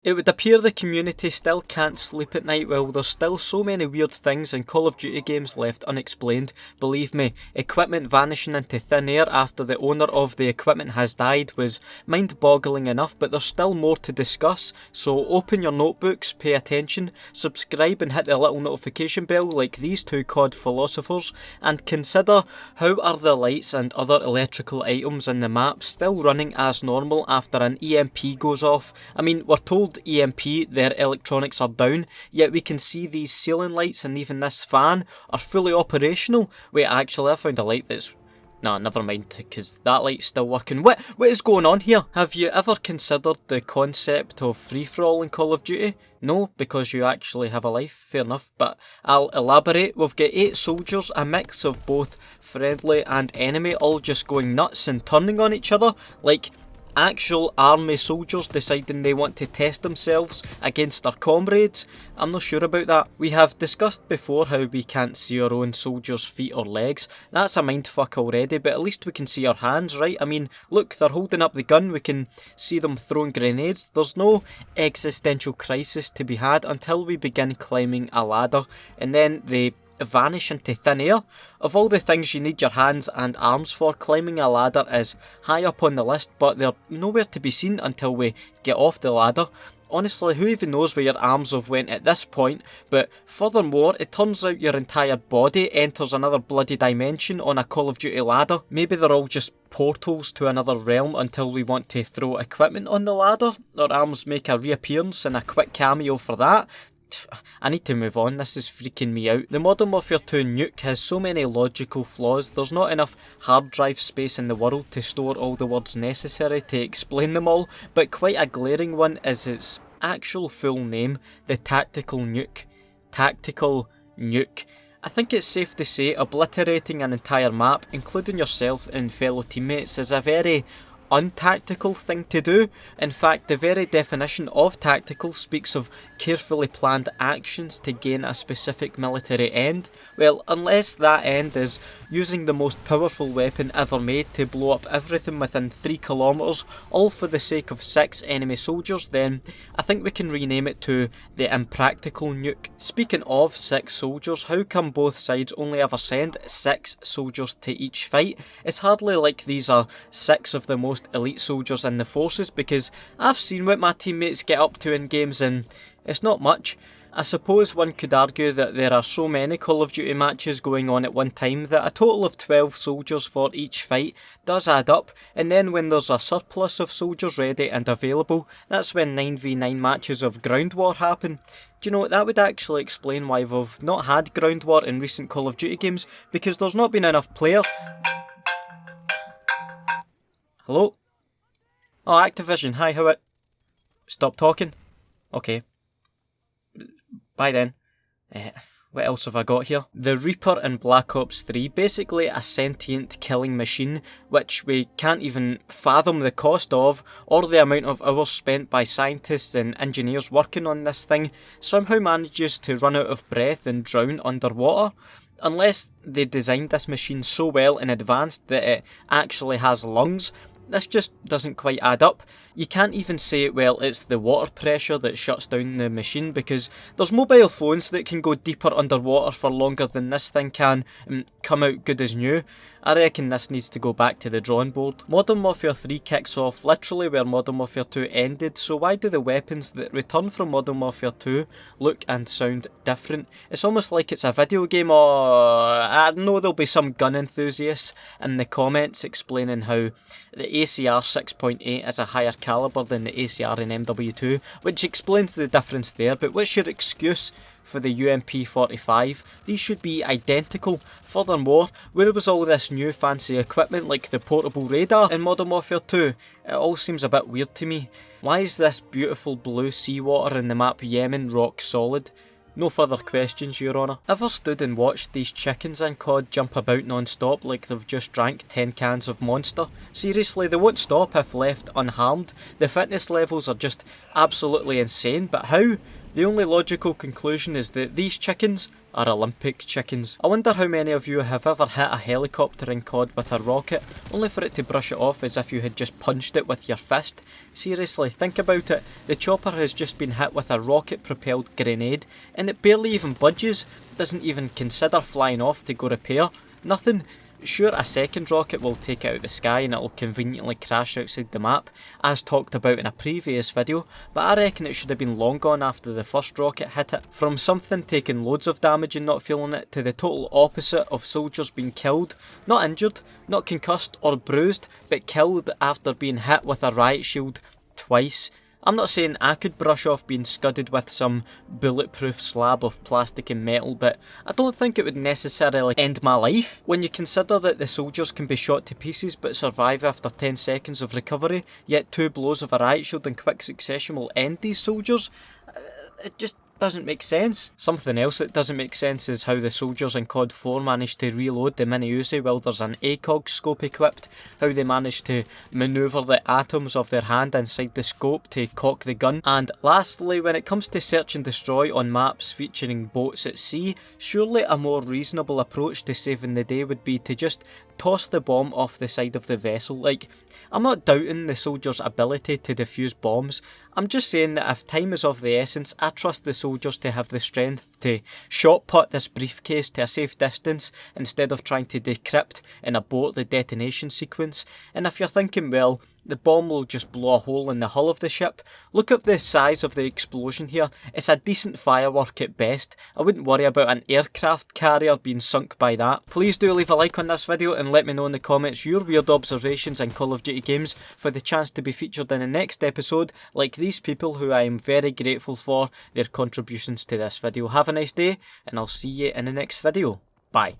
It would appear the community still can't sleep at night. Well, there's still so many weird things in Call of Duty games left unexplained. Believe me, equipment vanishing into thin air after the owner of the equipment has died was mind-boggling enough, but there's still more to discuss, so open your notebooks, pay attention, subscribe and hit the little notification bell like these two COD philosophers, and consider how are the lights and other electrical items in the map still running as normal after an EMP goes off. I mean, we're told EMP, their electronics are down, yet we can see these ceiling lights and even this fan are fully operational. Wait, actually I found a light that's... Nah, never mind, because that light's still working. What is going on here? Have you ever considered the concept of free-for-all in Call of Duty? No, because you actually have a life, fair enough, but I'll elaborate. We've got 8 soldiers, a mix of both friendly and enemy, all just going nuts and turning on each other, like actual army soldiers deciding they want to test themselves against their comrades. I'm not sure about that. We have discussed before how we can't see our own soldiers' feet or legs. That's a mindfuck already, but at least we can see our hands, right? I mean, look, they're holding up the gun, we can see them throwing grenades. There's no existential crisis to be had until we begin climbing a ladder, and then they vanish into thin air. Of all the things you need your hands and arms for, climbing a ladder is high up on the list, but they're nowhere to be seen until we get off the ladder. Honestly, who even knows where your arms have went at this point, but furthermore, it turns out your entire body enters another bloody dimension on a Call of Duty ladder. Maybe they're all just portals to another realm until we want to throw equipment on the ladder. Our arms make a reappearance and a quick cameo for that. I need to move on, this is freaking me out. The Modern Warfare 2 nuke has so many logical flaws. There's not enough hard drive space in the world to store all the words necessary to explain them all, but quite a glaring one is its actual full name, the Tactical Nuke. Tactical Nuke. I think it's safe to say obliterating an entire map, including yourself and fellow teammates, is a very untactical thing to do. In fact, the very definition of tactical speaks of carefully planned actions to gain a specific military end. Well, unless that end is using the most powerful weapon ever made to blow up everything within 3 kilometers, all for the sake of 6 enemy soldiers, then I think we can rename it to the Impractical Nuke. Speaking of 6 soldiers, how come both sides only ever send 6 soldiers to each fight? It's hardly like these are 6 of the most elite soldiers in the forces, because I've seen what my teammates get up to in games and it's not much. I suppose one could argue that there are so many Call of Duty matches going on at one time that a total of 12 soldiers for each fight does add up, and then when there's a surplus of soldiers ready and available, that's when 9v9 matches of ground war happen. Do you know, that would actually explain why we've not had ground war in recent Call of Duty games, because there's not been enough player... Hello? Oh, Activision, hi, how it? Stop talking? Okay. Bye then. What else have I got here? The Reaper in Black Ops 3, basically a sentient killing machine, which we can't even fathom the cost of, or the amount of hours spent by scientists and engineers working on this thing, somehow manages to run out of breath and drown underwater. Unless they designed this machine so well in advance that it actually has lungs, this just doesn't quite add up. You can't even say, well, it's the water pressure that shuts down the machine, because there's mobile phones that can go deeper underwater for longer than this thing can and come out good as new. I reckon this needs to go back to the drawing board. Modern Warfare 3 kicks off literally where Modern Warfare 2 ended, so why do the weapons that return from Modern Warfare 2 look and sound different? It's almost like it's a video game, or I know there'll be some gun enthusiasts in the comments explaining how the ACR 6.8 is a higher caliber than the ACR in MW2, which explains the difference there, but what's your excuse for the UMP 45? These should be identical. Furthermore, where was all this new fancy equipment like the portable radar in Modern Warfare 2? It all seems a bit weird to me. Why is this beautiful blue seawater in the map Yemen rock solid? No further questions, Your Honour. Ever stood and watched these chickens in COD jump about non-stop like they've just drank 10 cans of Monster? Seriously, they won't stop if left unharmed. The fitness levels are just absolutely insane, but how? The only logical conclusion is that these chickens are Olympic chickens. I wonder how many of you have ever hit a helicopter in COD with a rocket, only for it to brush it off as if you had just punched it with your fist. Seriously, think about it. The chopper has just been hit with a rocket-propelled grenade, and it barely even budges, doesn't even consider flying off to go repair. Nothing. Sure, a second rocket will take it out of the sky and it'll conveniently crash outside the map, as talked about in a previous video, but I reckon it should have been long gone after the first rocket hit it. From something taking loads of damage and not feeling it, to the total opposite of soldiers being killed, not injured, not concussed or bruised, but killed after being hit with a riot shield twice. I'm not saying I could brush off being scudded with some bulletproof slab of plastic and metal, but I don't think it would necessarily end my life. When you consider that the soldiers can be shot to pieces but survive after 10 seconds of recovery, yet 2 blows of a riot shield in quick succession will end these soldiers, it just doesn't make sense. Something else that doesn't make sense is how the soldiers in COD 4 managed to reload the mini Uzi while there's an ACOG scope equipped, how they managed to manoeuvre the atoms of their hand inside the scope to cock the gun, and lastly, when it comes to search and destroy on maps featuring boats at sea, surely a more reasonable approach to saving the day would be to just toss the bomb off the side of the vessel. Like, I'm not doubting the soldiers' ability to defuse bombs, I'm just saying that if time is of the essence, I trust the soldiers to have the strength to shot put this briefcase to a safe distance instead of trying to decrypt and abort the detonation sequence. And if you're thinking, well, the bomb will just blow a hole in the hull of the ship, look at the size of the explosion here. It's a decent firework at best. I wouldn't worry about an aircraft carrier being sunk by that. Please do leave a like on this video and let me know in the comments your weird observations in Call of Duty games for the chance to be featured in the next episode, like these people who I am very grateful for their contributions to this video. Have a nice day, and I'll see you in the next video. Bye.